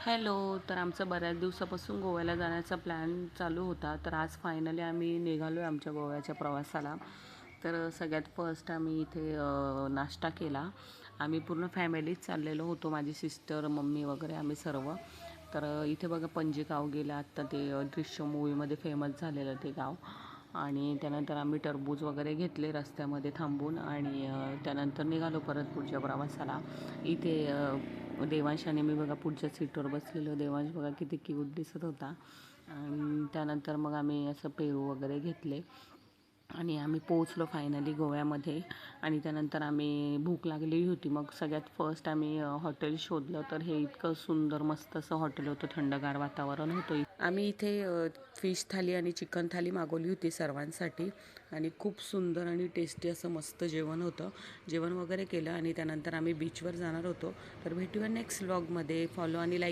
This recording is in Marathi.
हॅलो. तर आमचा बऱ्याच दिवसापासून गोव्याला जाण्याचा प्लॅन चालू होता. तर आज फायनली आम्ही निघालो आहे आमच्या गोव्याच्या प्रवासाला. तर सगळ्यात फर्स्ट आम्ही इथे नाश्ता केला. आम्ही पूर्ण फॅमिलीच चाललेलो होतो, माझी सिस्टर, मम्मी वगैरे आम्ही सर्व. तर इथे बघा पणजी गाव गेलं आत्ता, ते दृश्य मूवीमध्ये फेमस झालेलं ते गाव. आणि त्यानंतर आम्ही टरबूज वगैरे घेतले रस्त्यामध्ये थांबून, आणि त्यानंतर निघालो परत पुढच्या प्रवासाला. इथे देवांश आणि मी बघा पुढच्या सीटवर बसलेलो. देवांश बघा किती क्यूट दिसत होता. आणि त्यानंतर मग आम्ही असं पेरू वगैरे घेतले आणि आम्ही पोचलो फायनली गोव्यामध्ये. आणि त्यानंतर आम्ही भूक लागलेली होती, मग सगळ्यात फर्स्ट आम्ही हॉटेल शोधलं. तर हे इतकं सुंदर मस्त असं हॉटेल होतं, थंडगार वातावरण होतं. आम्ही इथे फिश थाली आणि चिकन थाली मागवली होती सर्वांसाठी, आणि खूप सुंदर आणि टेस्टी असं मस्त जेवण होतं. जेवण वगैरे केलं आणि त्यानंतर आम्ही बीचवर जाणार होतो. तर भेटूया नेक्स्ट व्लॉगमध्ये. फॉलो आणि लाईक